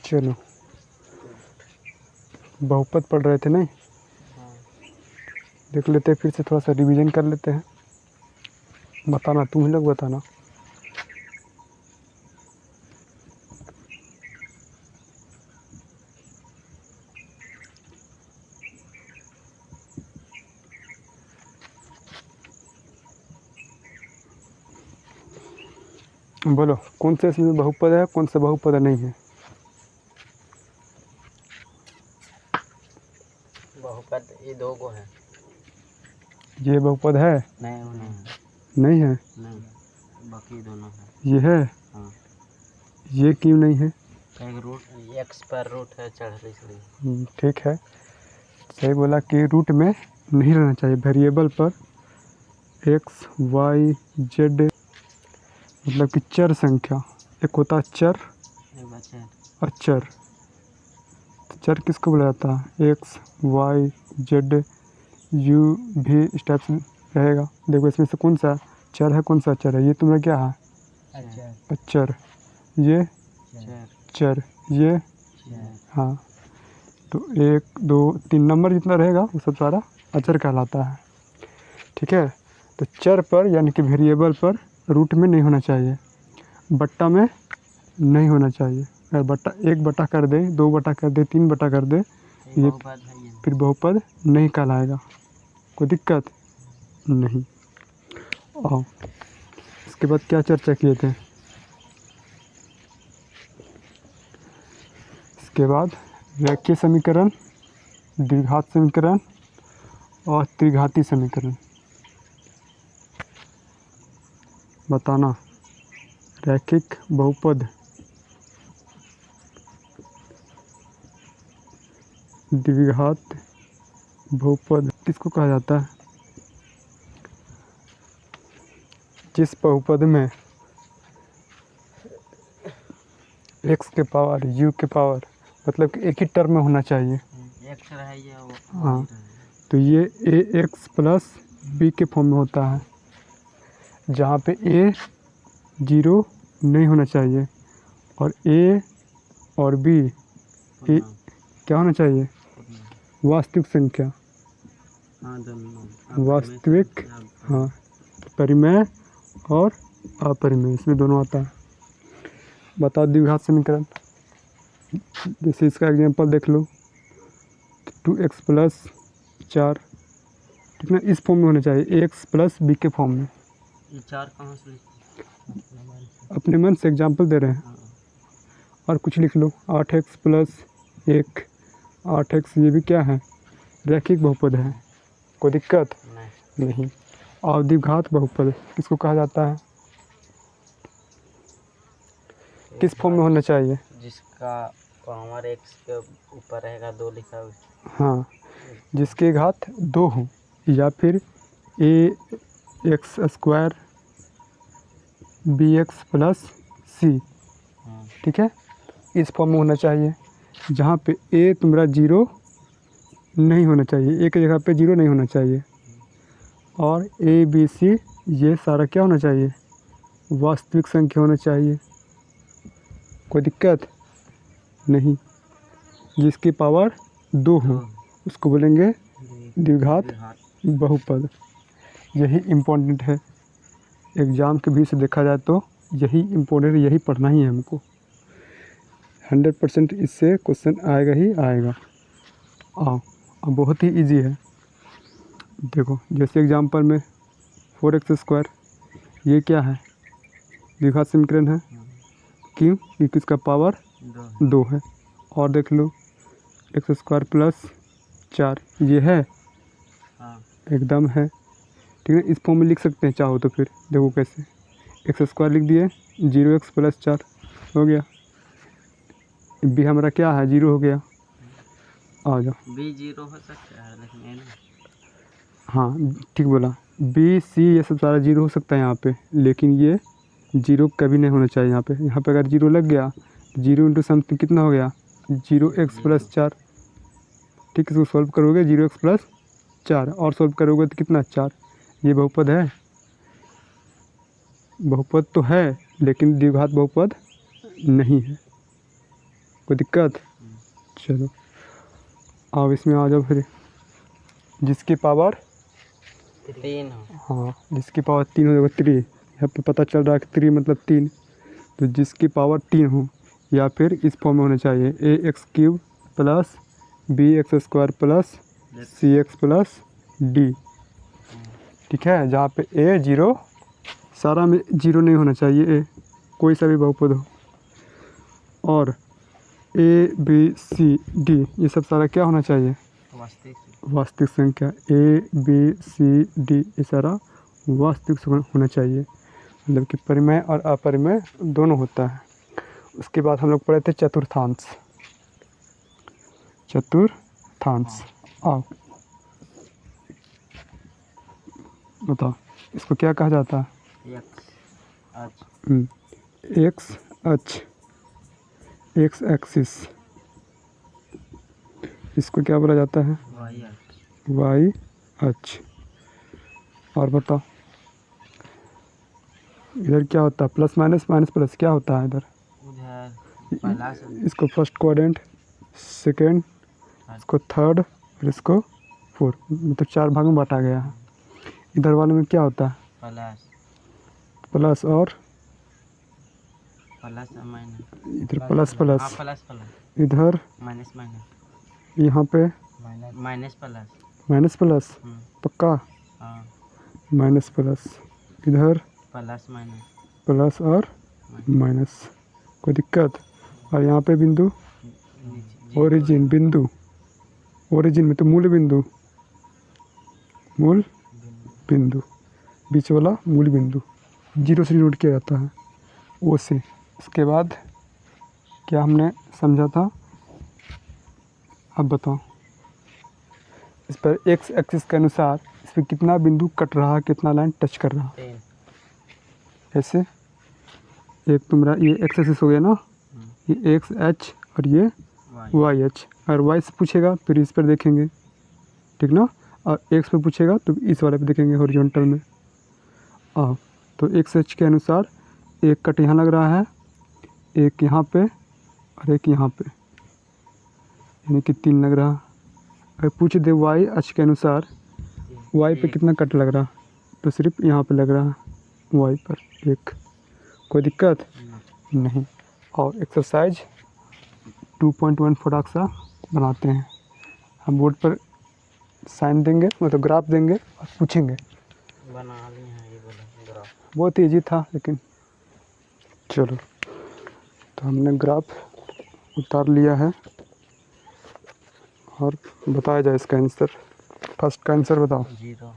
चलो, बहुपद पढ़ रहे थे नहीं? देख लेते हैं, फिर से थोड़ा सा रिवीजन कर लेते हैं। बताना, तुम ही लोग बताना। बोलो, कौन से इसमें बहुपद है, कौन सा बहुपद नहीं है? बहुपद ये दो को है। ये बहुपद है? नहीं, वो नहीं है। नहीं है? नहीं, बाकी दोनों है। ये है? हाँ। ये क्यों नहीं है? एक रूट, एक्स पर रूट है चढ़ इसलिए। ठीक है, सही बोला कि रूट में नहीं रहना चाहिए। वेरिएबल पर एक्स वाई जेड मतलब कि चर संख्या, एक होता है चर और चर। तो चर किसको बोला जाता है? एक्स वाई जेड यू भी इस टाइप से रहेगा। देखो इसमें से कौन सा चर है, कौन सा चर है? ये तुम्हारा क्या है? अचर। ये चर, ये हाँ। तो 1 2 3 नंबर जितना रहेगा वो सब सारा अचर कहलाता है। ठीक है, तो चर पर यानी कि वेरिएबल पर रूट में नहीं होना चाहिए, बट्टा में नहीं होना चाहिए। अगर बट्टा 1 बटा कर दे, 2 बटा कर दे, 3 बटा कर दे, ये फिर बहुपद नहीं कहलाएगा। कोई दिक्कत नहीं। और इसके बाद क्या चर्चा किए थे? इसके बाद रेखीय समीकरण, द्विघात समीकरण और त्रिघाती समीकरण। बताना, रैखिक बहुपद, द्विघात बहुपद किसको कहा जाता है? जिस बहुपद में x के पावर u के पावर मतलब कि एक ही टर्म में होना चाहिए। हाँ, तो ये ax प्लस b के फॉर्म में होता है, जहाँ पे a 0 नहीं होना चाहिए और a और b क्या होना चाहिए? वास्तविक संख्या। वास्तविक, हाँ, परिमेय और अपरिमेय, इसमें दोनों आता है। बताओ द्विघात समीकरण। जैसे इसका एग्जांपल देख लो, 2x प्लस 4, ठीक ना, इस फॉर्म में होना चाहिए, ax प्लस b के फॉर्म में। ये 4 कहाँ से अपने मन से एग्जांपल दे रहे हैं। और कुछ लिख लो, 8x प्लस 1, 8x, ये भी क्या है? रैखिक बहुपद है। कोई दिक्कत नहीं। और द्विघात बहुपद किसको कहा जाता है? किस फॉर्म में होना चाहिए? जिसका पावर एक्स के ऊपर रहेगा 2 लिखा हुआ। हाँ, जिसके घात 2 हो, या फिर ax² bx प्लस c, ठीक है, इस फॉर्म में होना चाहिए, जहाँ पे a तुम्हारा 0 नहीं होना चाहिए, a की जगह पे 0 नहीं होना चाहिए, और a b c ये सारा क्या होना चाहिए? वास्तविक संख्या होना चाहिए। कोई दिक्कत नहीं। जिसकी पावर 2 हो उसको बोलेंगे द्विघात बहुपद। यही इम्पोर्टेंट है, एग्ज़ाम के भी से देखा जाए तो यही इम्पोर्टेंट, यही पढ़ना ही है हमको। 100% इससे क्वेश्चन आएगा ही आएगा। अब बहुत ही इजी है। देखो, जैसे एग्जांपल में 4x², ये क्या है? द्विघात समीकरण है। क्यों? क्योंकि इसका पावर 2 है। और देख लो, x² प्लस 4, ये है? एकदम है। ठीक है, इस फॉर्म में लिख सकते हैं चाहो तो। फिर देखो कैसे, x² लिख दिए, 0x प्लस 4 हो गया। बी हमारा क्या है? 0 हो गया। आ जाओ, बी 0 हो सकता है लेकिन हाँ ठीक बोला, बी सी ये सब सारा 0 हो सकता है यहाँ पे, लेकिन ये 0 कभी नहीं होना चाहिए यहाँ पे। यहाँ पे अगर 0 लग गया, 0 इंटू समथिंग कितना हो गया? 0x plus 4। ठीक, इसको सॉल्व करोगे 0x प्लस 4, और सॉल्व करोगे तो कितना? 4। ये बहुपद है? बहुपद तो है, लेकिन द्विघात बहुपद नहीं है। कोई दिक्कत? चलो अब इसमें आ जाओ फिर। जिसकी पावर 3 हो। हाँ जिसकी पावर 3 हो, 3 यहाँ पे पता चल रहा है कि 3 मतलब 3, तो जिसकी पावर 3 हो या फिर इस फॉर्म में होना चाहिए ax³ plus bx² plus cx plus d। ठीक है, जहाँ पे a 0, सारा में 0 नहीं होना चाहिए, a कोई सा भी बहुपद हो, और a b c d ये सब सारा क्या होना चाहिए? वास्तविक संख्या। a b c d ये सारा वास्तविक होना चाहिए, मतलब कि परिमेय और अपरिमेय दोनों होता है। उसके बाद हम लोग पढ़े थे चतुर्थांश। चतुर्थांश आओ बताओ इसको क्या कहा जाता है? एक्स अक्ष, एक्स एक्सिस, इसको क्या बोला जाता है? वाई अक्ष। और बताओ इधर क्या होता है? प्लस माइनस, माइनस प्लस क्या होता है इधर? इसको फर्स्ट क्वाड्रेंट, सेकेंड, इसको थर्ड और इसको फोर्थ, मतलब 4 भाग में बांटा गया है। इधर वाले में क्या होता है? प्लस और इधर प्लस प्लस, इधर यहाँ पे माइनस प्लस, पक्का माइनस प्लस, इधर प्लस और माइनस, कोई दिक्कत? और यहाँ पे बिंदु ओरिजिन, बिंदु ओरिजिन में तो मूल बिंदु, मूल बिंदु, बीच वाला मूल बिंदु 0 से नोट किया जाता है, ओ से। इसके बाद क्या हमने समझा था, अब बताओ इस पर एक्स एक्सिस के अनुसार इस पर कितना बिंदु कट रहा है, कितना लाइन टच कर रहा है? ऐसे एक तुम्हारा ये एक्स एक्सिस हो गया ना, ये एक्स एच और ये वाई एच, अगर वाई से पूछेगा फिर इस पर देखेंगे, ठीक ना, और एक्स पे पूछेगा तो इस वाले पे देखेंगे हॉरिजॉन्टल में। तो एक्स एच के अनुसार एक कट यहाँ लग रहा है, एक यहाँ पे और एक यहाँ पे, यानी कि 3 लग रहा है। अगर पूछ दे वाई एच के अनुसार वाई पे कितना कट लग रहा, तो सिर्फ यहाँ पे लग रहा है वाई पर एक, कोई दिक्कत नहीं। और एक्सरसाइज 2.1 फटाक सा बनाते हैं, हम बोर्ड पर साइन देंगे, मतलब ग्राफ देंगे और पूछेंगे। बना लिए हैं ये बोला ग्राफ, बहुत ईजी था लेकिन चलो, तो हमने ग्राफ उतार लिया है और बताया जाए इसका आंसर। फर्स्ट का आंसर बताओ। 0।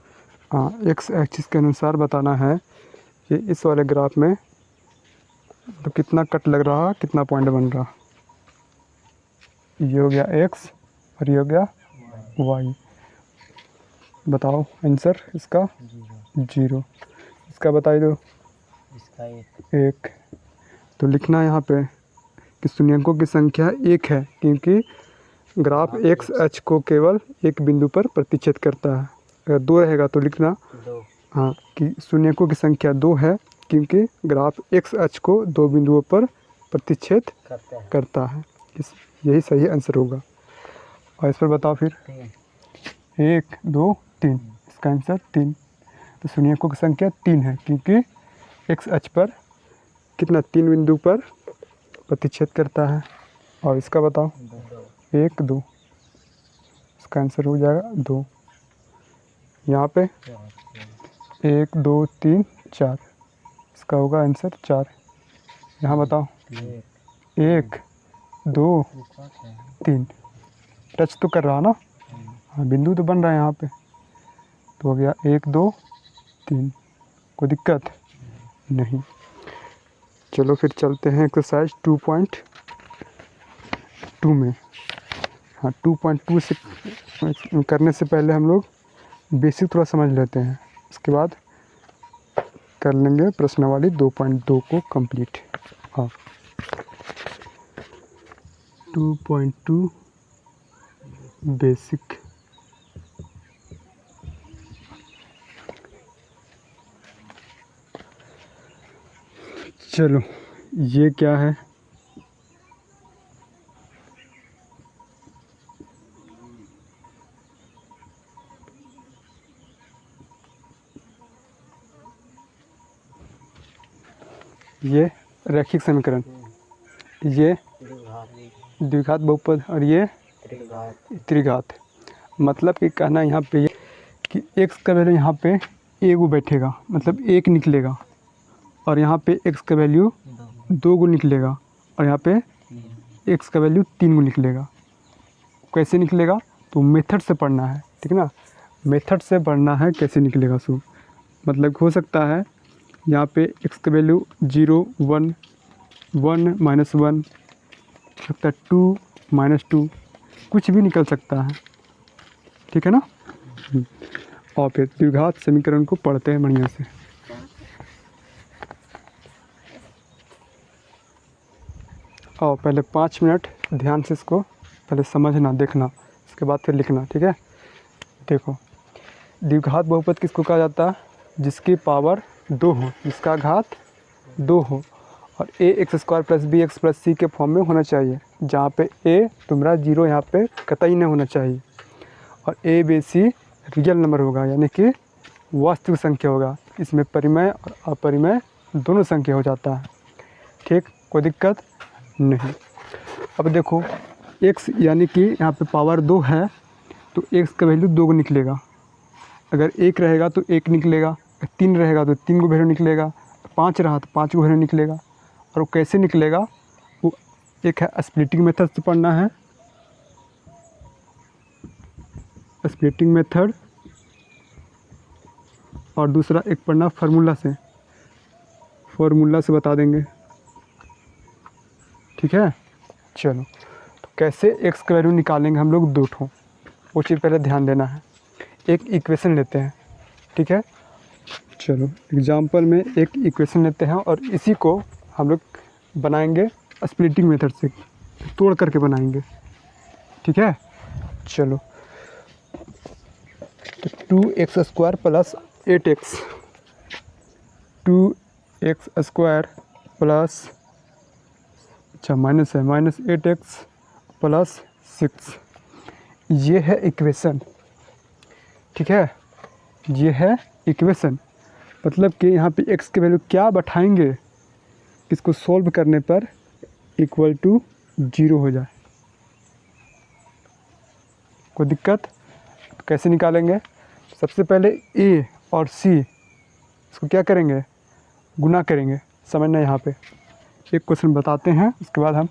हाँ, एक्स एक्सिस के अनुसार बताना है कि इस वाले ग्राफ में तो कितना कट लग रहा, कितना पॉइंट बन रहा। ये हो गया एक्स और ये हो गया वाई। बताओ आंसर इसका 0। इसका बताई दो। इसका 1। तो लिखना यहाँ पे कि शून्यंकों की संख्या 1 है, क्योंकि ग्राफ एक्स एच को केवल एक बिंदु पर प्रतिच्छेद करता है। अगर 2 रहेगा तो लिखना 2। हाँ कि शून्यंकों की संख्या 2 है, क्योंकि ग्राफ एक्स एच को 2 बिंदुओं पर प्रतिच्छेद करता है। यही सही आंसर होगा। और इस पर बताओ फिर। 1 2 3, इसका आंसर 3। तो शून्यंकों की संख्या 3 है, क्योंकि एक्स एच पर कितना 3 बिंदु पर प्रतिच्छेद करता है। और इसका बताओ 1 2, इसका आंसर हो जाएगा 2। यहाँ पे 1 2 3 4, इसका होगा आंसर 4। यहाँ बताओ 1 2 3, टच तो कर रहा ना, हाँ बिंदु तो बन रहा है यहाँ पे, तो हो गया 1 2 3, कोई दिक्कत नहीं। चलो फिर चलते हैं एक्सरसाइज 2.2 में। हाँ 2.2 से करने से पहले हम लोग बेसिक थोड़ा समझ लेते हैं, उसके बाद कर लेंगे प्रश्नावली 2.2 को कंप्लीट। हाँ 2.2 बेसिक। चलो ये क्या है, ये रैखिक समीकरण, ये द्विघात द्विघात बहुपद और ये त्रिघात। त्रिघात। मतलब कि कहना यहाँ पे ये कि x का वैल्यू यहाँ पे ए गो बैठेगा, मतलब एक निकलेगा, और यहाँ पे x का वैल्यू 2 गो निकलेगा, और यहाँ पे x का वैल्यू 3 गो निकलेगा। कैसे निकलेगा तो मेथड से पढ़ना है, ठीक ना, मेथड से पढ़ना है कैसे निकलेगा। सो मतलब हो सकता है यहाँ पे x का वैल्यू 0 1 1 -1 सकता है, 2 -2 कुछ भी निकल सकता है, ठीक है ना। और फिर द्विघात समीकरण को पढ़ते हैं बढ़िया से। और पहले 5 मिनट ध्यान से इसको पहले समझना देखना, उसके बाद फिर लिखना, ठीक है। देखो द्विघात बहुपद किसको कहा जाता है, जिसकी पावर 2 हो, जिसका घात 2 हो, और ax² + bx + c के फॉर्म में होना चाहिए, जहाँ पे a तुम्हारा 0 यहाँ पे कतई नहीं होना चाहिए, और a b c real number होगा, यानी कि वास्तविक संख्या होगा। इसमें परिमेय और अपरिमेय दोनों संख्या हो जाता है, ठीक, कोई दिक्कत नहीं। अब देखो x यानी कि यहाँ पे पावर 2 है, तो x का वैल्यू 2 को निकलेगा। अगर 1 रहेगा तो 1 निकलेगा, 3 रहेगा तो 3 को वैल्यू निकलेगा, 5 रहा तो 5 को वैल्यू निकलेगा। और वो कैसे निकलेगा, वो एक है स्प्लिटिंग मेथड से पढ़ना है, स्प्लिटिंग मेथड, और दूसरा एक पढ़ना फार्मूला से, फार्मूला से बता देंगे, ठीक है। चलो तो कैसे x का वैल्यू निकालेंगे हम लोग 2 ठो, वो चीज़ पहले ध्यान देना है। एक इक्वेशन लेते हैं, ठीक है। चलो एग्जाम्पल में एक इक्वेशन लेते हैं और इसी को हम लोग बनाएंगे स्प्लिटिंग मेथड से, तोड़ करके बनाएंगे, ठीक है। चलो तो 2x² + 8x, 2x² प्लस, अच्छा माइनस है, -8x + 6, ये है इक्वेशन, ठीक है, ये है इक्वेशन। मतलब कि यहाँ पे x के वैल्यू क्या बैठाएंगे, इसको सॉल्व करने पर इक्वल टू 0 हो जाए, कोई दिक्कत। तो कैसे निकालेंगे, सबसे पहले a और c इसको क्या करेंगे, गुना करेंगे। समझना, यहाँ पे एक क्वेश्चन बताते हैं, उसके बाद हम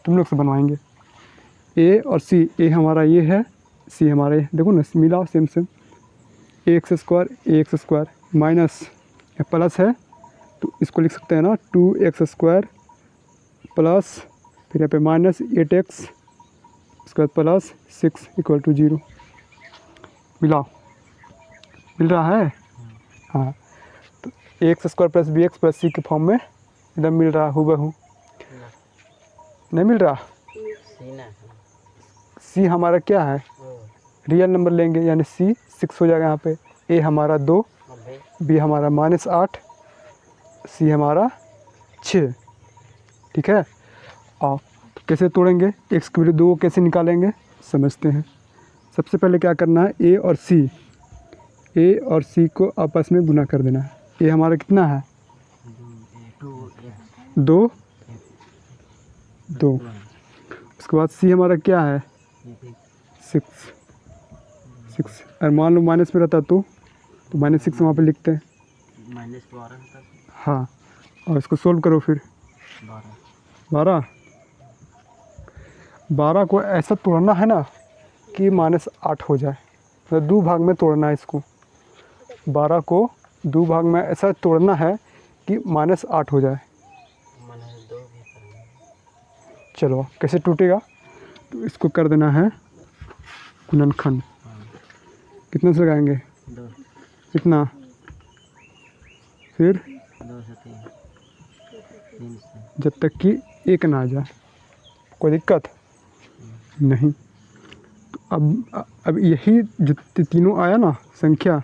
तुम लोग से बनवाएंगे। a और c, a हमारा ये है, c हमारा ये, देखो ना मिला same same, ax² minus plus है तो इसको लिख सकते हैं ना 2x² प्लस, फिर यहाँ पे -8x² प्लस 6 = 0। मिल रहा है, हाँ। तो ax² + bx + c के फॉर्म में एकदम मिल रहा, हूबहू नहीं मिल रहा। c हमारा क्या है, रियल नंबर लेंगे, यानी c 6 हो जाएगा यहाँ पे, a हमारा 2, b हमारा -8, c हमारा 6, ठीक है। और तो कैसे तोड़ेंगे, x की वैल्यू 2 कैसे निकालेंगे समझते हैं। सबसे पहले क्या करना है, a और c को आपस में गुना कर देना है। a हमारा कितना है, 2, उसके बाद c हमारा क्या है, 6। और मान लो माइनस में रहता तो -6 वहाँ पे लिखते हैं, -12 हाँ। और इसको सोल्व करो फिर, 12 को ऐसा तोड़ना है ना कि -8 हो जाए, तो 2 भाग में तोड़ना है इसको। 12 को 2 भाग में ऐसा तोड़ना है कि -8 हो जाए। -2 भी करेंगे। चलो कैसे टूटेगा, तो इसको कर देना है गुणनखंड। कितने से लगाएंगे, 2, कितना, फिर 2 से 3, 3 से, जब तक कि 1 ना आ जाए, कोई दिक्कत नहीं। तो अब यही जो तीनों आया ना संख्या,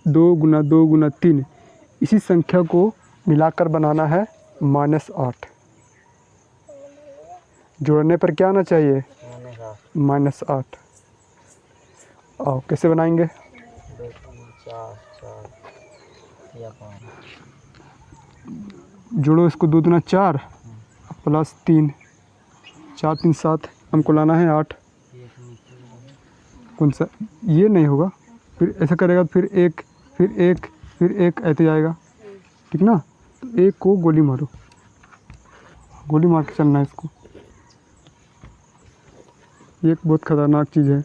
2 × 2 × 3, इसी संख्या को मिलाकर बनाना है -8। जोड़ने पर क्या आना चाहिए, -8। और कैसे बनाएंगे, 2 3 4 4 या 5 जोड़ो इसको, 2 दूना 4 प्लस 3, 4 3 7, हमको लाना है 8। एक नीचे वाला। कौन सा? ये नहीं होगा, फिर ऐसा करेगा फिर 1 फिर 1 फिर 1 ऐसे जाएगा, ठीक ना। तो 1 को गोली मारो, गोली मार के चलना है इसको। ये एक बहुत ख़तरनाक चीज़ है,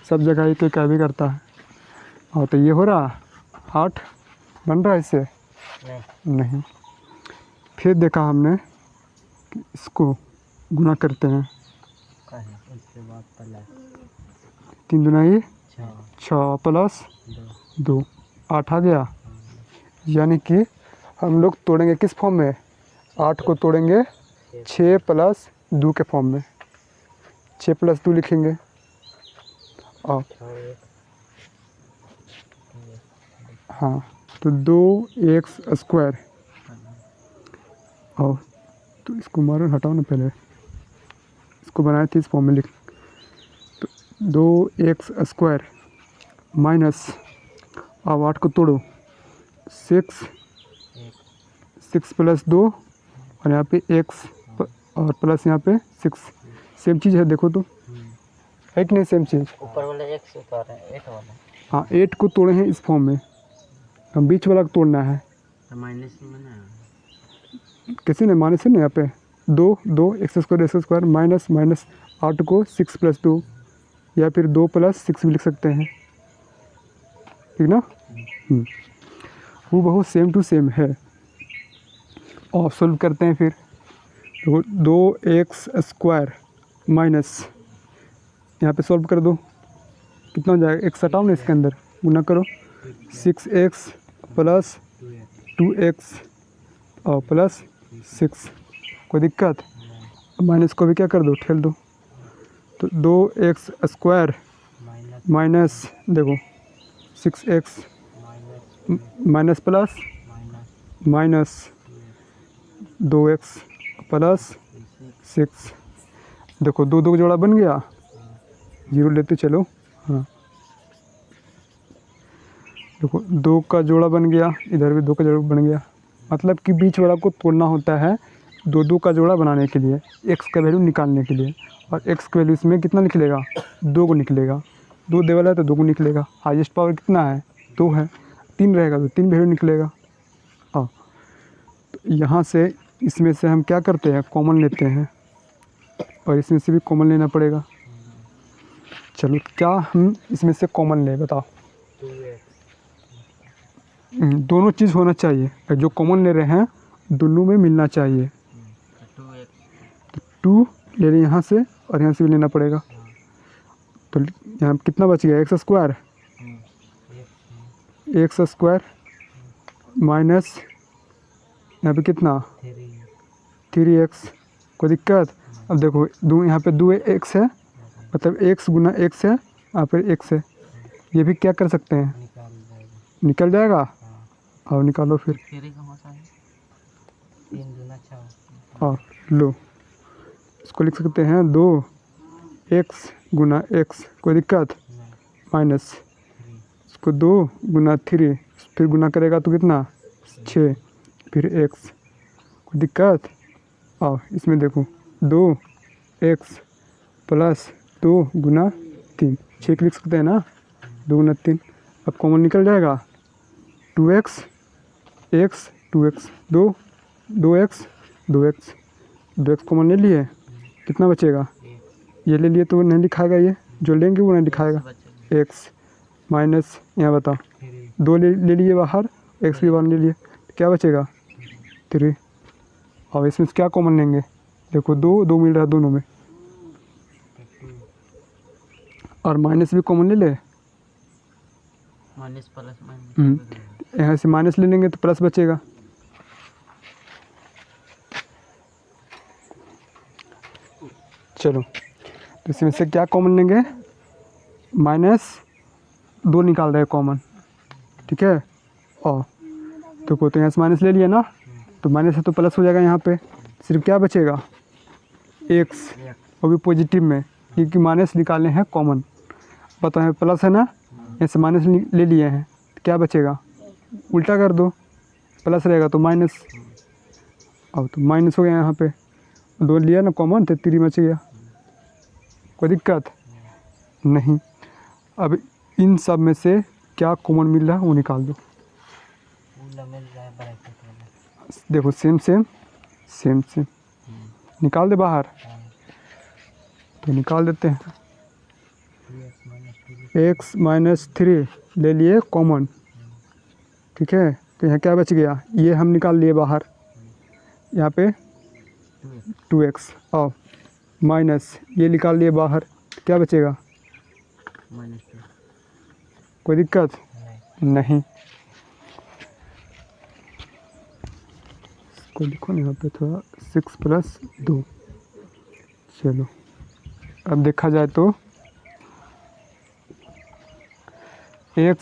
सब जगह ये तो क्या भी करता है। और तो ये हो रहा 8 बन रहा है इससे नहीं। नहीं। फिर देखा हमने कि इसको गुना करते हैं, उसके बाद प्लस 3 दूना ये 6 6 प्लस 2। 2, 8 आ गया। यानी कि हम लोग तोड़ेंगे किस फॉर्म में? 8 को तोड़ेंगे 6 प्लस 2 के फॉर्म में, 6 प्लस 2 लिखेंगे। और हाँ, तो 2x स्क्वायर। और तो इसको मारो, हटाओ ना, पहले इसको बनाए थे इस फॉर्म में लिख। तो 2x स्क्वायर माइनस, अब 8 को तोड़ो, 6 प्लस 2 और यहाँ पे x और प्लस यहाँ पे 6, सेम चीज़ है देखो तो, है कि नहीं सेम चीज़? ऊपर वाला एक से उतार है, 8 वाला। हाँ, 8 को तोड़े हैं इस फॉर्म में, हम बीच वाला को तोड़ना है। तो माइनस में ना किसी ने माइनस है ना, यहाँ पे 2 एक्स स्क्वायर माइनस माइनस 8 को 6 प्लस 2 या फिर 2 प्लस 6 भी लिख सकते हैं, ठीक ना। वो बहुत सेम टू सेम है। और सॉल्व करते हैं फिर। तो 2x स्क्वायर माइनस, यहाँ पे सॉल्व कर दो, कितना हो जाएगा? x हटाओ ना, इसके अंदर गुना करो, 6x प्लस 2x और प्लस 6, कोई दिक्कत? माइनस को भी क्या कर दो, ठेल दो। तो 2x स्क्वायर माइनस, देखो 6x minus plus minus 2x plus 6, देखो 2 2 का जोड़ा बन गया, 0 लेते चलो। हाँ, देखो 2 का जोड़ा बन गया, इधर भी 2 का जोड़ा बन गया। मतलब कि बीच वाला को तोड़ना होता है 2 2 का जोड़ा बनाने के लिए, x का वैल्यू निकालने के लिए। और x का वैल्यू इसमें कितना निकलेगा? 2 को निकलेगा, 2 दे वाला है तो 2 को निकलेगा। हाईएस्ट पावर कितना है? 2 है, 3 रहेगा तो 3 वैल्यू निकलेगा। हाँ, तो यहाँ से इसमें से हम क्या करते हैं, कॉमन लेते हैं, और इसमें से भी कॉमन लेना पड़ेगा। चलो, क्या हम इसमें से कॉमन ले, बताओ। 2x दोनों चीज़ होना चाहिए, जो कॉमन ले रहे हैं दोनों में मिलना चाहिए। 2x 2 ले लें यहाँ से और यहाँ से भी लेना पड़ेगा। तो यहाँ कितना बच गया? X square, x square minus यहाँ पे कितना? 3x, कोई दिक्कत? अब देखो दो, यहाँ पे 2x है, मतलब x गुना x है, यहाँ पर x है, ये भी क्या कर सकते हैं, निकल जाएगा। और निकालो फिर, 3 दूना 6। और लो, इसको लिख सकते हैं 2x गुना x, कोई दिक्कत? माइनस इसको 2 गुना 3, फिर गुना करेगा तो कितना? 6, फिर x, कोई दिक्कत? और इसमें देखो 2x प्लस 2 गुना 3, 6 लिख सकते हैं ना, 2 गुना 3। अब कॉमन निकल जाएगा, 2x x 2x, 2x 2x common ले लिए, कितना बचेगा? ये ले लिए तो नहीं दिखाएगा, ये जो लेंगे वो नहीं दिखाएगा। x माइनस, यहाँ बताओ, 2 ले लिए बाहर, x भी बाहर ले लिए, क्या बचेगा? 3। और इसमें से क्या कॉमन लेंगे? देखो 2 मिल रहा है दोनों में, और माइनस भी कॉमन ले ले, माइनस प्लस माइनस, यहाँ से माइनस ले लेंगे तो प्लस बचेगा। चलो, तो इसमें से क्या कॉमन लेंगे? -2 निकाल रहे हैं कॉमन, ठीक है। और देखो तो यहाँ से माइनस ले लिया ना, तो माइनस है तो प्लस हो जाएगा, यहाँ पे सिर्फ क्या बचेगा? x, वो भी पॉजिटिव में, क्योंकि माइनस निकाले हैं कॉमन। बताओ यहाँ प्लस है ना, ऐसे माइनस ले लिए हैं, तो क्या बचेगा? उल्टा कर दो, प्लस रहेगा तो माइनस, अब तो माइनस हो गया यहाँ पे, 2 लिया ना कॉमन तो 3 बच गया, कोई दिक्कत नहीं। अब इन सब में से क्या कॉमन मिल रहा है वो निकाल दो। मिल रहा है ब्रैकेट वाला। देखो सेम सेम सेम सेम निकाल दे बाहर, तो निकाल देते हैं। x माइनस 3 ले लिए कॉमन, ठीक है। तो यहाँ क्या बच गया, ये हम निकाल लिए बाहर, यहाँ पे 2x और माइनस ये निकाल लिए बाहर, क्या बचेगा, -2। कोई दिक्कत नहीं। इसको लिखो ना यहाँ पे थोड़ा, 6 + 2। चलो अब देखा जाए तो x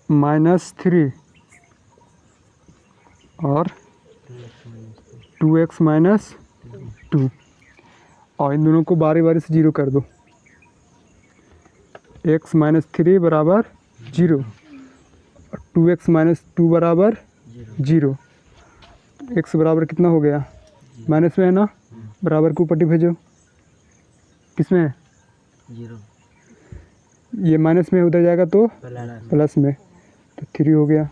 माइनस 3 और 2x माइनस 2, और इन दोनों को बारी बारी से 0 कर दो। x माइनस 3 बराबर 0 और 2x माइनस 2 बराबर 0। x बराबर कितना हो गया, माइनस में है ना, बराबर को ऊपर भेजो, किसमें 0, ये माइनस में उधर जाएगा तो प्लस में, तो 3 हो गया।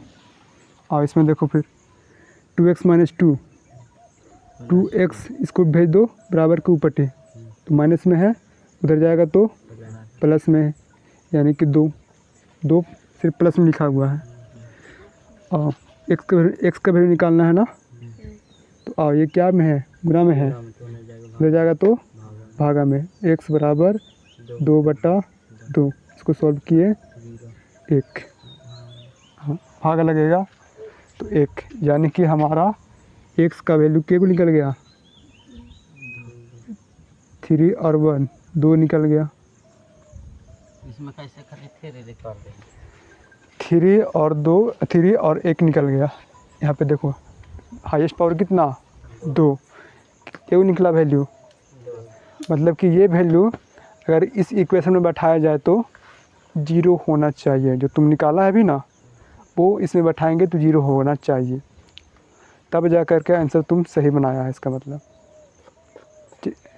और इसमें देखो फिर 2x माइनस 2, 2x इसको भेज दो बराबर के ऊपर, तो माइनस में है उधर जाएगा तो प्लस में है, यानी कि 2 सिर्फ प्लस में लिखा हुआ है। और x का वैल्यू निकालना है ना, तो और ये क्या में है, गुना में है, उधर जाएगा तो भागा में, x बराबर 2/2। इसको सॉल्व किए 1, हाँ भागा लगेगा तो 1, यानी कि हमारा x का वैल्यू क्या को निकल गया, 3 और 1 2 निकल गया। इसमें कैसे करें, फिर रिकॉर्ड देंगे। 3 और 1 निकल गया। यहाँ पे देखो हाईएस्ट पावर कितना, 2, क्यों निकला वैल्यू, मतलब कि ये वैल्यू अगर इस इक्वेशन में बैठाया जाए तो 0 होना चाहिए, जो तुम निकाला है भी ना वो इसमें बैठाएंगे तो 0 होना चाहिए, तब जा कर के आंसर तुम सही बनाया है, इसका मतलब।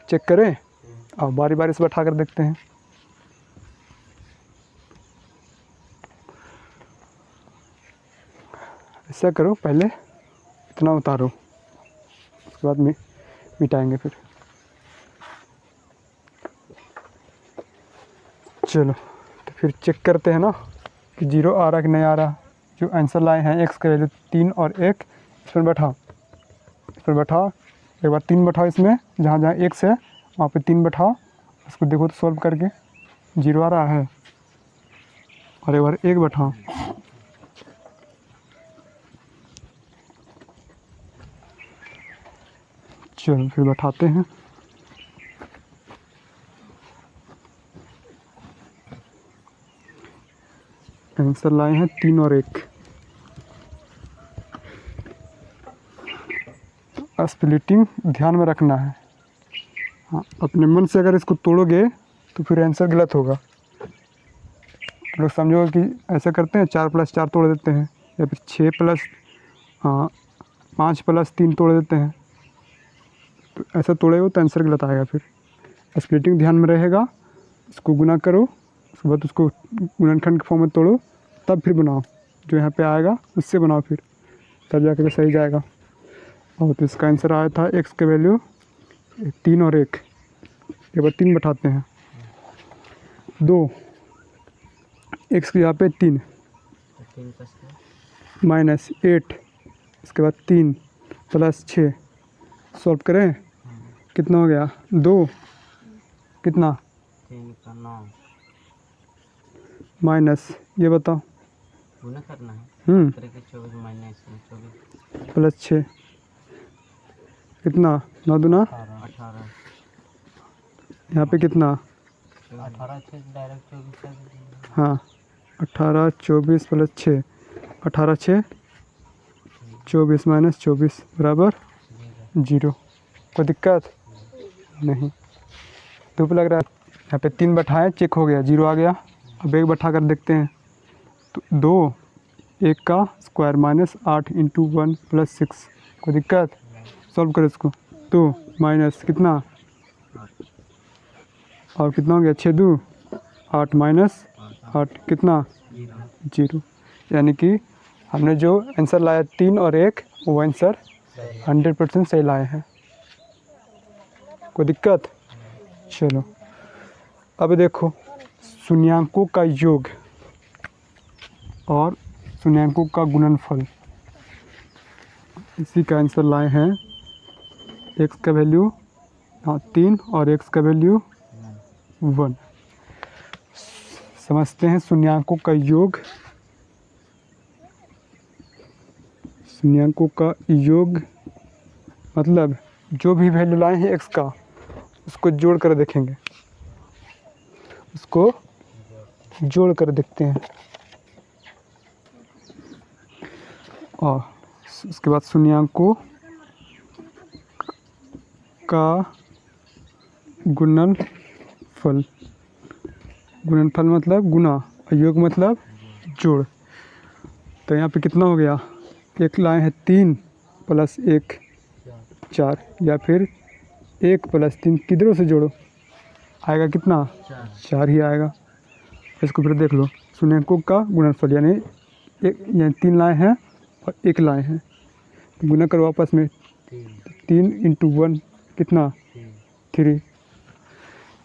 चेक करें और बारी बारी से बैठा कर देखते हैं। ऐसा करो, पहले इतना उतारो, उसके बाद में मिटाएंगे फिर। चलो तो फिर चेक करते हैं ना कि 0 आ रहा कि नहीं आ रहा। जो आंसर लाए हैं x का वैल्यू 3 और 1, इस पर बैठाओ, इस पर बैठाओ, एक बार 3 बैठाओ, इसमें जहाँ जहाँ x है वहाँ पे 3 बैठाओ, उसको देखो तो सॉल्व करके 0 आ रहा है, और एक बार 1 बैठाओ, चलो फिर बैठाते हैं। आंसर लाए हैं 3 और 1। स्प्लिटिंग ध्यान में रखना है, हाँ अपने मन से अगर इसको तोड़ोगे तो फिर आंसर गलत होगा। लोग समझो कि ऐसा करते हैं 4 + 4 तोड़ देते हैं, या फिर 6 + 5 + 3 तोड़ देते हैं, तो ऐसा तोड़ेगा तो आंसर गलत आएगा। फिर स्प्लिटिंग ध्यान में रहेगा, इसको गुना करो, उसके बाद उसको गुणनखंड के फॉर्म में तोड़ो, तब फिर बनाओ, जो यहाँ पे आएगा उससे बनाओ, फिर तब जाकर के सही जाएगा। और तो इसका आंसर आया था x के वैल्यू 3 और 1, एक बार 3 बैठाते हैं, 2 x के यहाँ पे 3 माइनस 8, इसके बाद 3 + 6, सॉल्व करें कितना हो गया, 2 कितना 3 का 9, माइनस ये बताओ, गुना करना है, 24 माइनस 24 + 6 कितना, 9 दूना 18, यहाँ पे कितना, 18 से डायरेक्ट 24 कर दीजिए। हाँ 18 24 + 6, 18 6 24 माइनस 24 बराबर 0। कोई दिक्कत नहीं, धूप लग रहा है। यहाँ पे 3 बैठाएँ, चेक हो गया 0 आ गया। अब 1 बैठा कर देखते हैं, तो 2 1 का स्क्वायर -8 × 1 + 6, कोई दिक्कत सॉल्व करो इसको। तो माइनस कितना, और कितना हो गया, 6 2 8 माइनस 8 कितना, 0। यानी कि हमने जो आंसर लाया 3 और 1 वो आंसर 100% सही लाए हैं। कोई दिक्कत? चलो अब देखो शून्यांकों का योग और शून्यांकों का गुणनफल, इसी का आंसर लाए हैं। x का वैल्यू 3 और x का वैल्यू 1। समझते हैं शून्यांकों का योग। शून्यांकों का योग मतलब जो भी वैल्यू लाए हैं x का उसको जोड़ कर देखेंगे, उसको जोड़ कर देखते हैं। और उसके बाद शून्यांकों का गुणनफल, गुणनफल मतलब गुना और योग मतलब जोड़। तो यहाँ पे कितना हो गया, एक लाए हैं 3 प्लस 1 4, या फिर 1 प्लस 3 किधरों से जोड़ो आएगा कितना, 4 ही आएगा। इसको फिर देख लो शून्यांकों का गुणनफल, यानी 3 लाए हैं और 1 लाए हैं, तो गुना करो आपस में, 3 × 1 कितना, 3।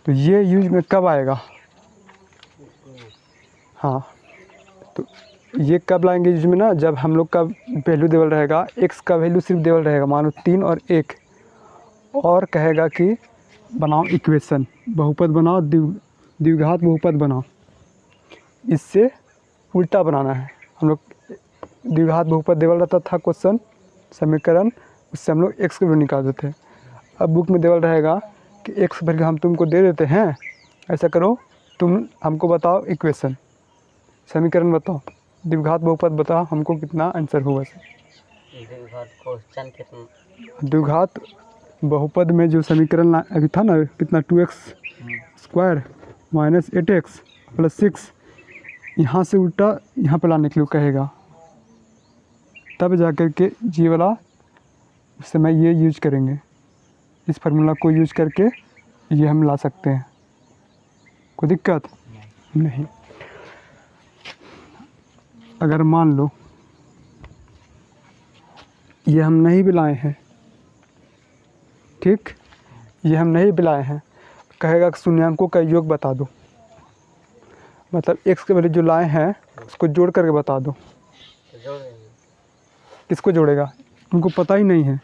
तो ये यूज में कब आएगा, हाँ तो ये कब लाएंगे यूज में ना, जब हम लोग का वैल्यू देवल रहेगा, x का वैल्यू सिर्फ देवल रहेगा, मान लो 3 और 1, और कहेगा कि बनाओ इक्वेशन, बहुपद बनाओ, द्विघात बहुपद बनाओ। इससे उल्टा बनाना है। हम लोग द्विघात बहुपद देवल रहता था क्वेश्चन समीकरण, उससे हम लोग x का वैल्यू निकाल देते हैं। अब बुक में देवल रहेगा कि x भर के हम तुमको दे देते हैं, ऐसा करो तुम हमको बताओ इक्वेशन, समीकरण बताओ, द्विघात बहुपद बताओ, हमको कितना आंसर होगा। द्विघात बहुपद में जो समीकरण अभी था ना, कितना 2x² माइनस 8x प्लस 6, यहाँ से उल्टा यहाँ पे लाने के लिए कहेगा, तब जा कर के जी वाला उस समय ये यूज करेंगे। इस फार्मूला को यूज करके ये हम ला सकते हैं, कोई दिक्कत नहीं। अगर मान लो ये हम नहीं भी लाए हैं, ठीक, ये हम नहीं भी लाए हैं, कहेगा कि शून्यांकों का योग बता दो, मतलब x के वैल्यू जो लाए हैं उसको जोड़ करके बता दो। किसको जोड़ेगा, तुमको पता ही नहीं है,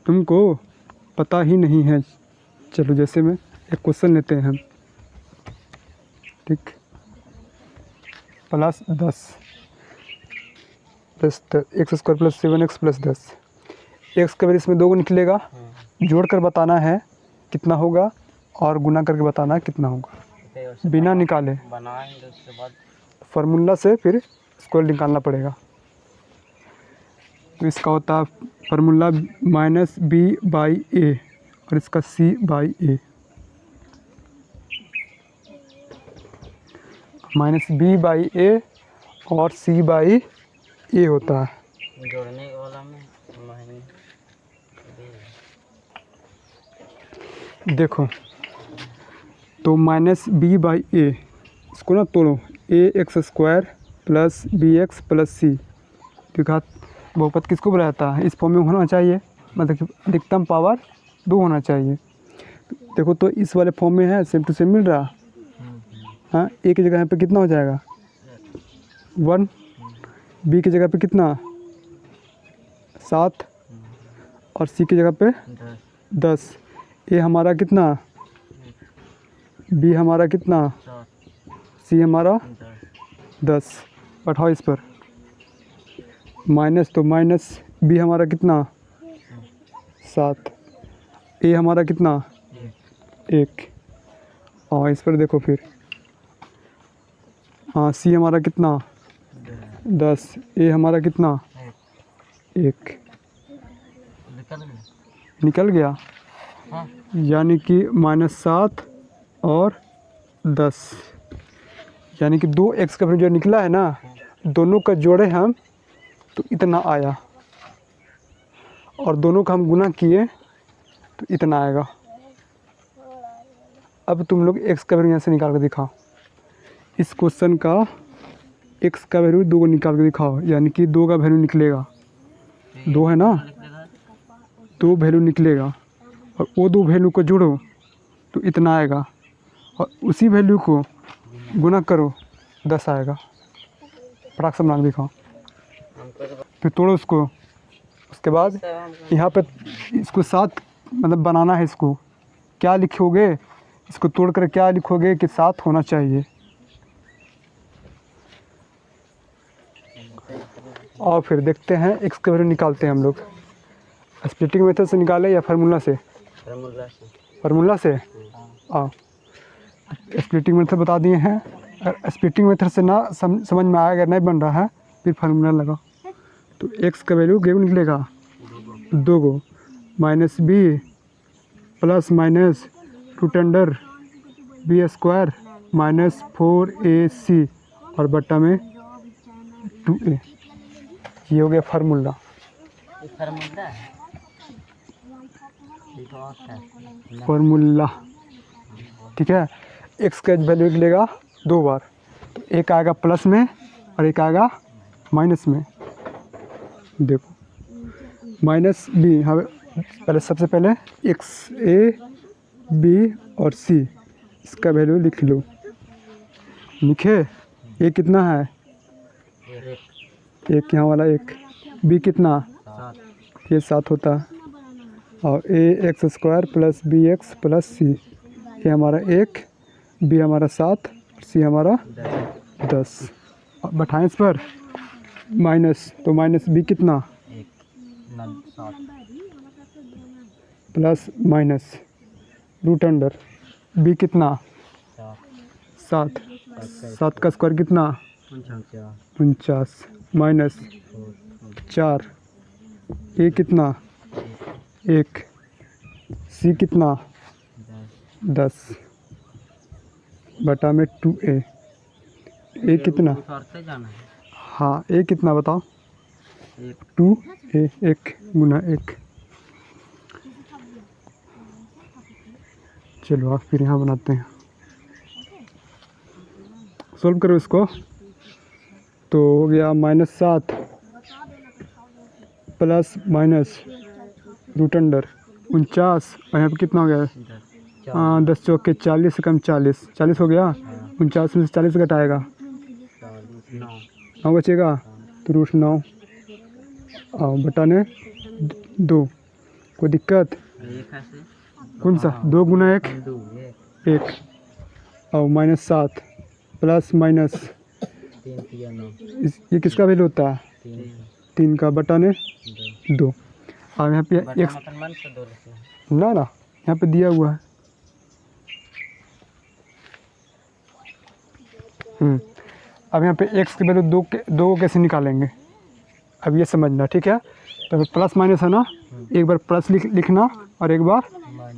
तुमको पता ही नहीं है। चलो जैसे में एक क्वेश्चन लेते हैं हम, ठीक, +10 plus x² plus 7x plus 10, x का वैल्यू इसमें 2 को निकलेगा, जोड़ कर बताना है कितना होगा और गुना करके बताना है कितना होगा, बिना निकाले बनाएंगे उसके बाद फार्मूला से फिर इसको निकालना पड़ेगा। तो इसका होता है फार्मूला -b/a और इसका c/a, -b/a और c/a होता है। जोड़ने वाला में देखो तो -b/a, इसको ना तोड़ो, ax² plus bx plus c, द्विघात बहुपद किसको बोला जाता है, इस फॉर्म में होना चाहिए, मतलब कि अधिकतम पावर 2 होना चाहिए। देखो तो इस वाले फॉर्म में है, सेम टू सेम मिल रहा, हाँ, a की जगह पे कितना हो जाएगा 1, b की जगह पे कितना 7 और c की जगह पे 10। a हमारा कितना, b हमारा कितना, c हमारा 10, बैठाओ इस पर माइनस, तो माइनस b हमारा कितना 7, a हमारा कितना 1, और इस पर देखो फिर, हाँ c हमारा कितना 10, a हमारा कितना 1, निकल गया, हाँ। यानी कि -7 और 10, यानी कि 2x का जो निकला है ना, दोनों का जोड़े हम तो इतना आया, और दोनों का हम गुना किए तो इतना आएगा। अब तुम लोग x का वैल्यू यहाँ से निकाल कर दिखाओ। इस क्वेश्चन का x का वैल्यू 2 को निकाल कर दिखाओ, यानी कि 2 का वैल्यू निकलेगा। 2 है ना, 2 वैल्यू निकलेगा और वो 2 वैल्यू को जोड़ो तो इतना आएगा और उसी वैल्यू को गुना करो 10 आएगा। फटाक से बना के दिखाओ। फिर तोड़ो उसको। उसके बाद यहाँ पे इसको 7 मतलब बनाना है। इसको क्या लिखोगे, इसको तोड़ कर क्या लिखोगे कि 7 होना चाहिए। और फिर देखते हैं x का वैल्यू निकालते हैं हम लोग। स्प्लिटिंग मेथड से निकाले या फार्मूला से? फार्मूला से। आओ, स्प्लिटिंग मेथड बता दिए हैं। अगर स्प्लिटिंग मेथड से ना समझ में आएगा, नहीं बन रहा है, फिर फार्मूला लगाओ। तो x का वैल्यू क्या निकलेगा? 2 को minus B plus minus root under B square minus 4ac और बट्टा में 2a। ये हो गया फार्मूला। फार्मूला ठीक है। x का वैल्यू निकलेगा 2 बार, तो एक आएगा प्लस में और एक आएगा माइनस में। देखो माइनस बी, यहाँ पहले सबसे पहले x a b और c, इसका वैल्यू लिख लो। लिखे। a कितना है? एक यहाँ वाला एक। b कितना? ये 7 होता है। और ax square plus B x plus C, ये हमारा 1, b हमारा 7, c हमारा 10। अब बैठाएँ इस पर माइनस, तो माइनस b कितना? Plus minus root under b कितना? 7, 7 का स्क्वायर कितना? 49 माइनस 4, a कितना? 1, c कितना? 10 बटा में 2a। a कितना? हाँ, a कितना बताओ? 2a, 1 गुना 1। चलो आप फिर यहाँ बनाते हैं। सॉल्व करो इसको। तो हो गया -7 प्लस माइनस रूट अंडर 49, और यहाँ पर कितना हो गया? 10 चौके 40 से कम 40, 40 हो गया। 49 में से 40 घटाएगा 9 बचेगा, तो रूट 9 और बटा ने 2। कोई दिक्कत? कौन सा? 2 गुना 1 1 और -7 प्लस माइनस ये किसका वैल्यू होता है? 3 का बटा ने 2। और यहाँ पे x ना यहाँ पे दिया हुआ है। अब यहाँ पे x की वैल्यू 2 को कैसे निकालेंगे, अब ये समझना, ठीक है। तो प्लस माइनस है ना, एक बार प्लस लिखना और एक बार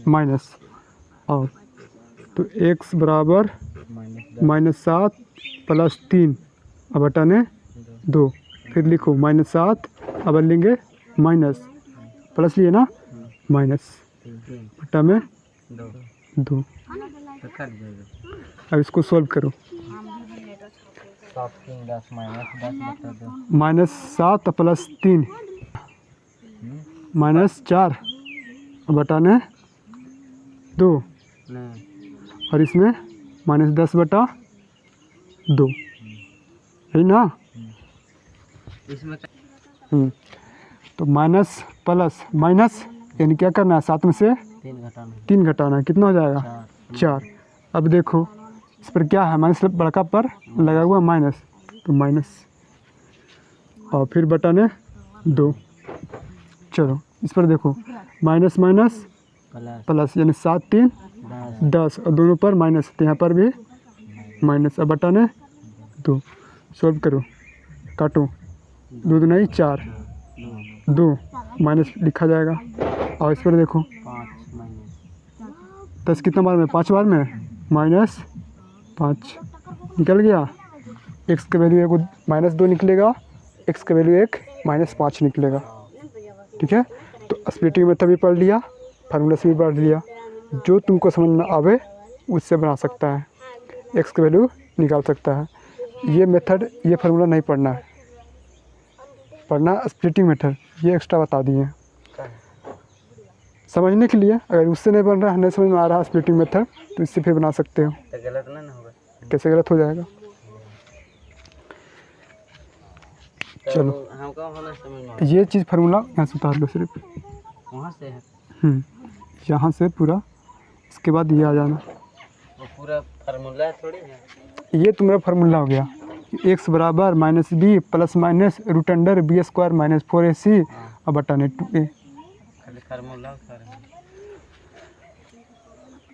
माइनस। और तो x बराबर -7 प्लस 3 अब बटा ने 2। फिर लिखो -7, अब लेंगे माइनस, प्लस लिए ना, माइनस बटा में 2। अब इसको सॉल्व करो। -7 प्लस 3 -4 बटा ने 2 और इसमें -10 बटा 2, है ना। तो माइनस प्लस माइनस यानी क्या करना है? 7 में से 3 घटाना है। कितना हो जाएगा? 4। अब देखो इस पर क्या है? माइनस बड़का पर लगा हुआ माइनस, तो माइनस और फिर बटा ने 2। चलो इस पर देखो माइनस माइनस प्लस, यानी 7 3 10 और दोनों पर माइनस, तो यहाँ पर भी माइनस। अब बटा ने 2। सॉल्व करो, काटो। 2 दूना 4, 2 माइनस लिखा जाएगा। और इस पर देखो 10 कितना बार में? 5 बार में -5 निकल गया। x का वैल्यू -2 निकलेगा, x का वैल्यू -5 निकलेगा, ठीक है। तो स्प्लिटिंग मेथड भी पढ़ लिया, फार्मूला से भी पढ़ लिया। जो तुमको समझ में आवे उससे बना सकता है, एक्स की वैल्यू निकाल सकता है। ये मेथड, ये फार्मूला नहीं पढ़ना है, पढ़ना स्प्लिटिंग मेथड, ये एक्स्ट्रा बता दिए हैं समझने के लिए। अगर उससे नहीं बन रहा है, नहीं समझ में आ रहा स्प्लिटिंग मेथड, तो इससे फिर बना सकते हो। तो गलत नहीं ना होगा? कैसे गलत हो जाएगा? तो चलो हमको होना समझ में ये चीज़ फार्मूला यहाँ से उतार लो सिर्फ, वहाँ से है। यहाँ से पूरा, इसके बाद ये आ जाना। वो पूरा फार्मूला थोड़ी है। ये तुम्हारा फार्मूला हो गया, एक्स बराबर minus B plus minus root under B square minus 4ac और बटा नेट 2a। खाली फार्मूला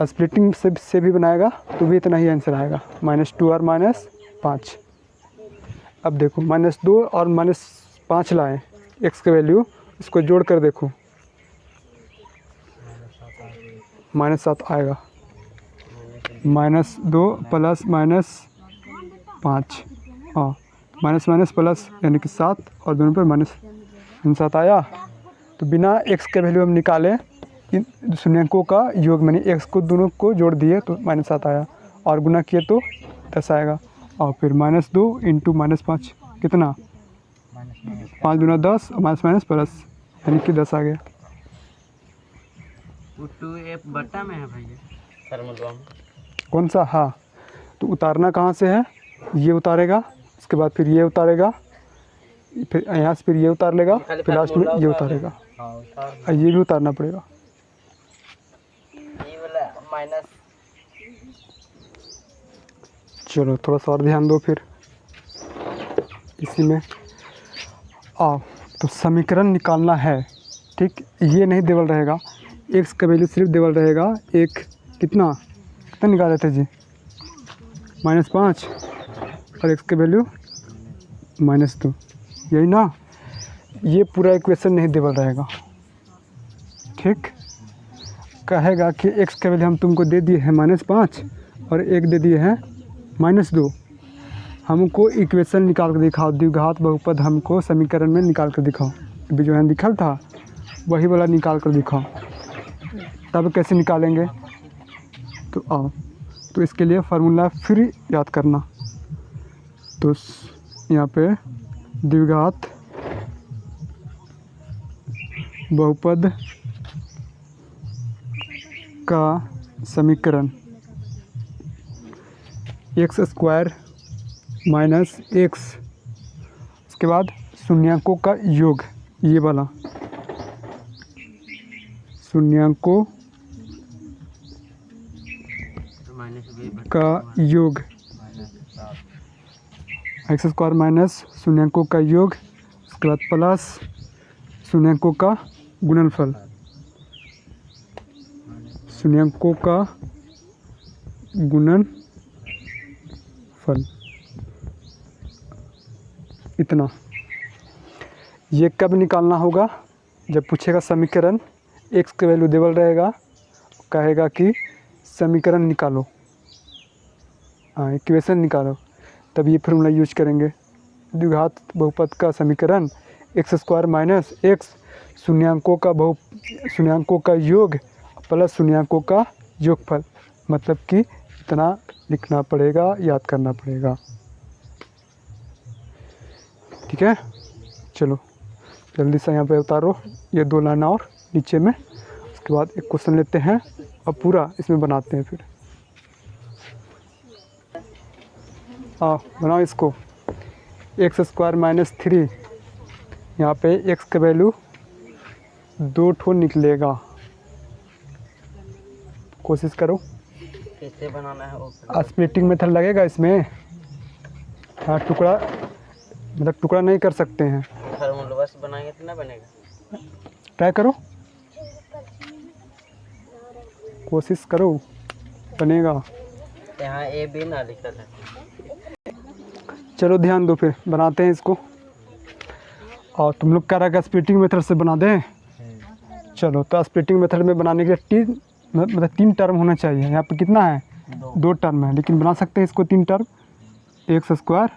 स्प्लिटिंग से भी बनाएगा तो भी इतना ही आंसर आएगा, -2 और -5। अब देखो -2 और -5 लाएँ, एक्स की वैल्यू इसको जोड़ कर देखो, -7 आएगा। -2 प्लस -5, हाँ माइनस माइनस प्लस यानी कि 7 और दोनों पर -7 आया। तो बिना एक्स के वैल्यू हम निकाले, इन शून्यंकों का योग मैंने एक्स को दोनों को जोड़ दिए तो -7 आया, और गुना किए तो 10 आएगा। और फिर -2 इंटू -5 कितना, 5 दूना 10 और माइनस प्लस यानी कि 10 आ गया। 2a बटा में है भैया फार्मूला में। कौन सा? हाँ, तो उतारना कहाँ से है, ये उतारेगा, उसके बाद फिर ये उतारेगा, फिर यहाँ से फिर ये उतार लेगा, फिर लास्ट में ये उतारेगा, और ये भी उतारना पड़ेगा। ये वाला माइनस। चलो थोड़ा सा और ध्यान दो फिर इसी में। तो समीकरण निकालना है, ठीक। ये नहीं देवल रहेगा, एक्स का वैल्यू सिर्फ देवल रहेगा, एक कितना निकाल रहे थे जी, -5 और एक्स की वैल्यू -2, यही ना। ये पूरा इक्वेशन नहीं देवल रहेगा, ठीक। कहेगा कि एक्स का वैल्यू हम तुमको दे दिए हैं -5 और एक दे दिए हैं -2, हमको इक्वेशन निकाल कर दिखाओ, द्विघात बहुपद हमको समीकरण में निकाल कर दिखाओ। अभी जो है लिखा था वही वाला निकाल कर दिखाओ। तब कैसे निकालेंगे, तो आओ, तो इसके लिए फार्मूला फिर याद करना। तो यहाँ पे द्विघात बहुपद का समीकरण एक्स स्क्वायर माइनस एक्स, उसके बाद शून्यंकों का योग, ये वाला शून्यंकों का योग, एक्स स्क्वायर माइनस शून्यंकों का योग, उसके बाद प्लस शून्यंकों का गुणनफल, शून्यंकों का गुणनफल, इतना। ये कब निकालना होगा, जब पूछेगा समीकरण, एक्स का वैल्यू देवल रहेगा, कहेगा कि समीकरण निकालो, हाँ इक्वेशन निकालो, तब ये फॉर्मूला यूज करेंगे। द्विघात बहुपद का समीकरण एक्स स्क्वायर माइनस एक्स, शून्यंकों का योग प्लस शून्यंकों का योगफल, मतलब कि इतना लिखना पड़ेगा, याद करना पड़ेगा, ठीक है। चलो जल्दी से यहाँ पे उतारो ये 2 लाइन और नीचे में, उसके बाद एक क्वेश्चन लेते हैं और पूरा इसमें बनाते हैं फिर। बनाओ इसको, एक्स स्क्वायर माइनस 3, यहाँ पे एक्स का वैल्यू 2 ठो निकलेगा, कोशिश करो। कैसे बनाना है वो? स्प्लिटिंग मेथड लगेगा इसमें, हाँ टुकड़ा, मतलब टुकड़ा नहीं कर सकते हैं। फार्मूला बस बनाएंगे तो ना बनेगा, ट्राई करो, कोशिश करो, बनेगा। यहाँ ए बी ना लिखा था। चलो ध्यान दो, फिर बनाते हैं इसको। और तुम लोग कह रहा है स्प्लिटिंग मेथड से बना दें, चलो। तो स्प्लिटिंग मेथड में बनाने के लिए मतलब 3 टर्म होना चाहिए। यहाँ पे कितना है, 2 टर्म है, लेकिन बना सकते हैं इसको 3 term, x square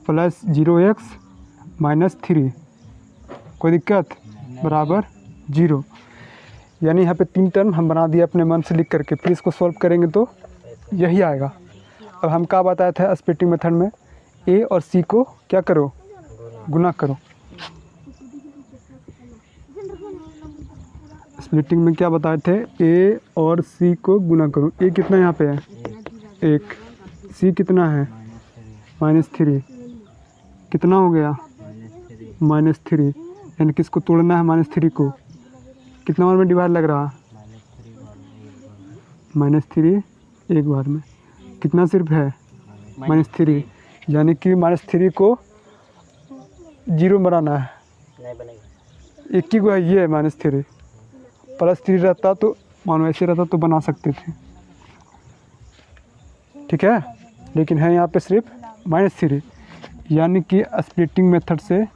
plus 0x minus 3, कोई दिक्कत, बराबर 0। यानी यहाँ पे 3 टर्म हम बना दिए अपने मन से लिख करके, फिर इसको सॉल्व करेंगे तो यही आएगा। अब हम क्या बताया था स्प्लिटिंग मेथड में, ए और सी को क्या करो, गुना करो। स्प्लिटिंग में क्या बताए थे, ए और सी को गुना करो। ए कितना यहाँ पे है, 1, सी कितना है -3, कितना हो गया -3। यानी किसको तोड़ना है, -3 को। कितना बार में डिवाइड लग रहा, -3 एक बार में। कितना सिर्फ है -3, यानी कि -3 को 0 बनाना है। नहीं बनेगा। एक ही को है ये -3, +3 रहता तो मानो ऐसे रहता तो बना सकते थे, ठीक है। लेकिन है यहाँ पे सिर्फ -3, यानी कि स्प्लिटिंग मेथड से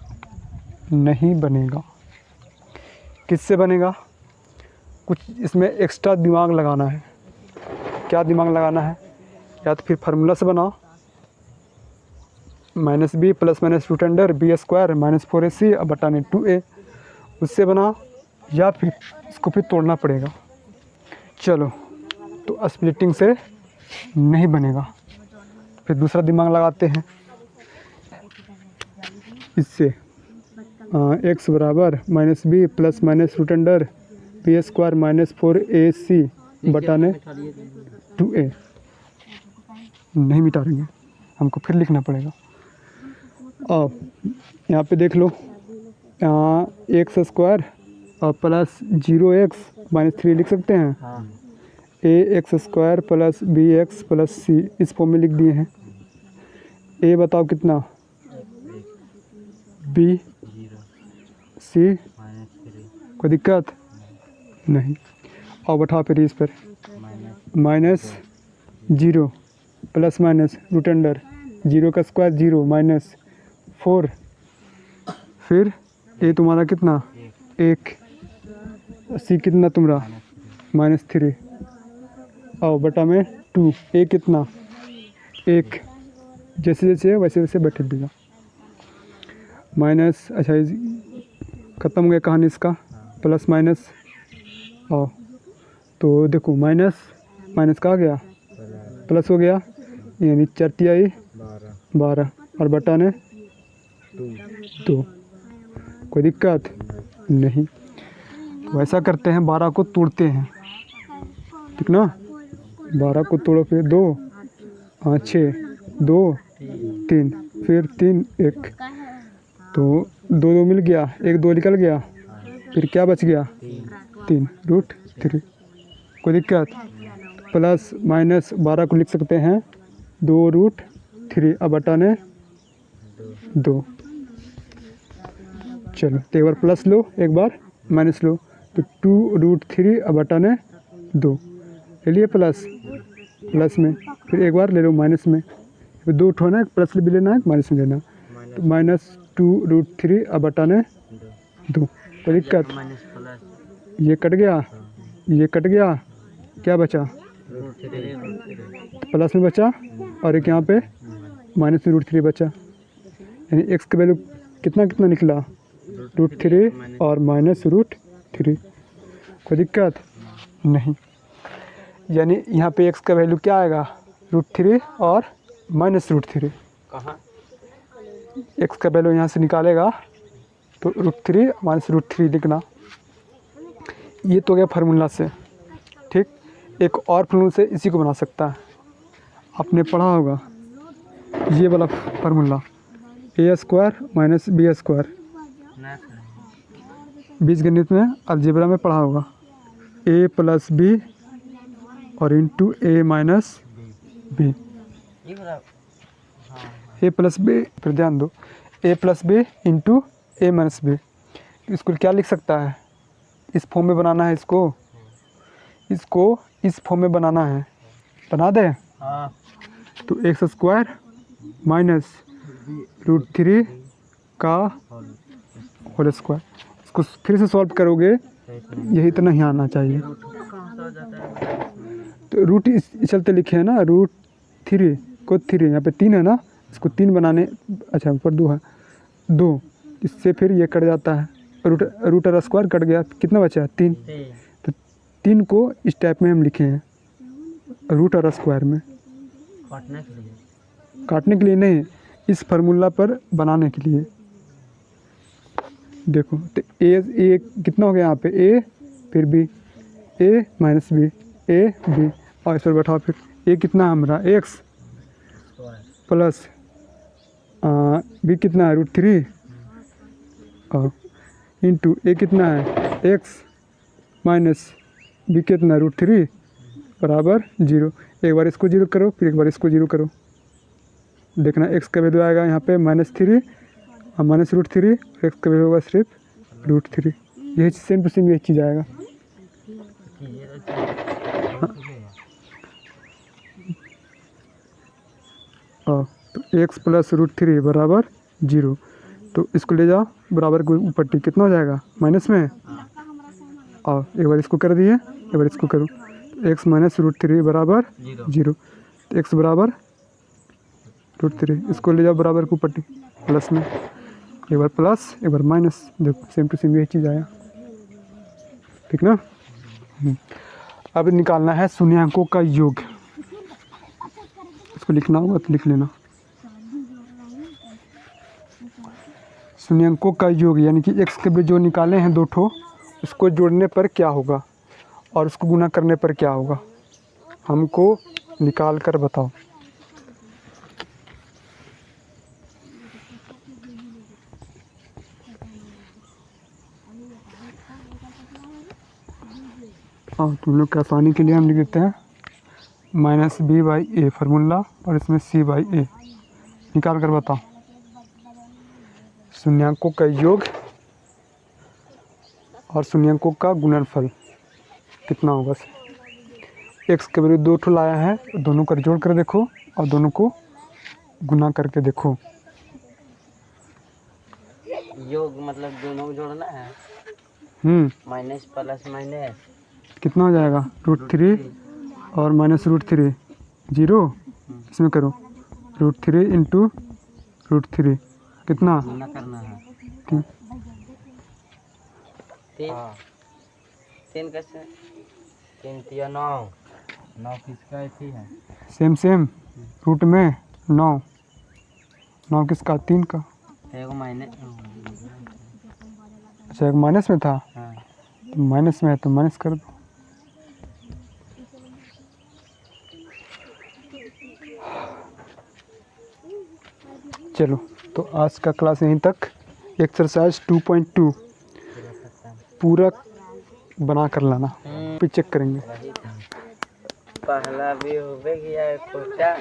नहीं बनेगा। किससे बनेगा, कुछ इसमें एक्स्ट्रा दिमाग लगाना है। क्या दिमाग लगाना है, या तो फिर फार्मूला से बनाओ, -b + -√b² -4ac बटा 2a, उससे बनाओ, या फिर इसको फिर तोड़ना पड़ेगा। चलो, तो स्प्लिटिंग से नहीं बनेगा, फिर दूसरा दिमाग लगाते हैं। इससे x बराबर -b + -√b² -4ac बटा 2a। नहीं मिटा रही है, हमको फिर लिखना पड़ेगा। अब यहाँ पे देख लो, x² और +0x -3 लिख सकते हैं। हाँ। ax² + bx + c इस फॉर्म में लिख दिए हैं। a बताओ कितना, b c, कोई दिक्कत नहीं। और बैठाओ फिर इस पर, -0 ± √0 का स्क्वायर 0 -4, फिर ए तुम्हारा कितना 1, सी कितना तुम्हारा -3, और बटा में 2, ए कितना 1, जैसे जैसे वैसे वैसे बैठे देगा। माइनस, अच्छा ख़त्म हो गया कहानी इसका, प्लस माइनस। आओ तो देखो, माइनस माइनस का आ गया, प्लस हो गया, यानी 4 तिहाई 12 और बटा ने 2। कोई दिक्कत नहीं। तो ऐसा करते हैं, 12 को तोड़ते हैं, ठीक ना। 12 को तोड़ो, फिर 2 6 2 3, फिर 3 1, तो 2 2 मिल गया, 1 2 निकल गया, फिर क्या बच गया 3 √3। कोई दिक्कत, प्लस माइनस 12 को लिख सकते हैं 2 √3 अब बटा ने 2। चलो, तो एक बार प्लस लो, एक बार माइनस लो, तो 2 √3 अब बटा ने 2 ले लिए प्लस में, फिर एक बार ले लो माइनस में, फिर 2 उठाना है, प्लस भी लेना है माइनस में लेना, तो -2 √3 अब बटा ने 2। कोई दिक्कत, ये कट गया, ये कट गया, क्या बचा प्लस में बचा, और एक यहाँ पे -√3 बचा, यानी x का वैल्यू कितना कितना निकला √3 और -√3। कोई दिक्कत नहीं, यानी यहाँ पे x का वैल्यू क्या आएगा √3 और -√3। कहाँ x का वैल्यू यहाँ से निकालेगा तो √3 -√3 लिखना। ये तो गया फार्मूला से, ठीक। एक और फार्मूला से इसी को बना सकता है, आपने पढ़ा होगा ये वाला फार्मूला, a² - b²। बीजगणित में अलजेब्रा में पढ़ा होगा, a + b और into a - b, a + b, फिर ध्यान दो, a + b into a - b। इसको क्या लिख सकता है, इस फॉर्म में बनाना है, इसको इस फॉर्म में बनाना है, बना दे। हाँ। तो x² - √3 का होल स्क्वायर, इसको फिर से सॉल्व करोगे, यही इतना ही आना चाहिए। तो रूट इस चलते लिखे हैं ना, √3 को 3, यहाँ पे 3 है ना, इसको 3 बनाने, अच्छा ऊपर 2 है, 2, इससे फिर ये कट जाता है, रूट आर स्क्वायर कट गया, कितना बचा 3। 3 तो 3 को इस टाइप में हम लिखे हैं रूट आर स्क्वायर में, काटने के लिए। काटने के लिए नहीं, इस फार्मूला पर बनाने के लिए। देखो तो ए कितना हो गया यहाँ पे, ए फिर B, A minus B, A B, और इस पर बैठाओ फिर ए कितना है हमारा एक्स प्लस बी कितना है √3 और इंटू ए कितना है एक्स माइनस बी कितना है √3 बराबर 0। एक बार इसको 0 करो, फिर एक बार इसको 0 करो, देखना एक्स का वैल्यू आएगा यहाँ पे -3 और माइनस √3, एक्स का वैल्यू होगा सिर्फ √3। यही सेम टू सेम यही चीज़ आएगा। तो एक्स प्लस √3 बराबर 0। तो इसको ले जाओ बराबर के ऊपर टी, कितना हो जाएगा माइनस में, और एक बार इसको कर दिए, एक बार इसको करो, एक्स माइनस √3 बराबर 0। तो एक्स बराबर √3, इसको ले जाओ बराबर के ऊपर टी प्लस में, एक बार प्लस एक बार माइनस, देखो सेम टू सेम यही चीज़ आया, ठीक ना। अब निकालना है शून्यांकों का योग, इसको लिखना होगा तो लिख लेना। शून्यांकों का योग यानी कि एक्स के भी जो निकाले हैं 2 ठो, उसको जोड़ने पर क्या होगा और उसको गुना करने पर क्या होगा, हमको निकाल कर बताओ। हाँ, तुम लोग की आसानी के लिए हम लिख देते हैं -b/a फार्मूला और इसमें c/a, निकाल कर बताओ शून्यांकों का योग और शून्यांकों का गुणनफल कितना होगा। एक्स के वैल्यू 2 ठो लाया है, दोनों का जोड़ कर देखो और दोनों को गुना करके देखो। योग मतलब दोनों को जोड़ना है, माइनस प्लस माइनस कितना हो जाएगा √3 और माइनस √3 0, इसमें करो √3 इंटू √3 कितना गुना करना है। 3 3 कैसे, 3 3 9 9 किसका थी है, सेम रूट में 9 किसका 3 का, एक माइनस। अच्छा एक माइनस में था, हाँ तो माइनस में है तो माइनस कर दो। चलो तो आज का क्लास यहीं तक। एक्सरसाइज 2.2 पूरा बना कर लाना, फिर चेक करेंगे। पहला भी हो गया कोटा।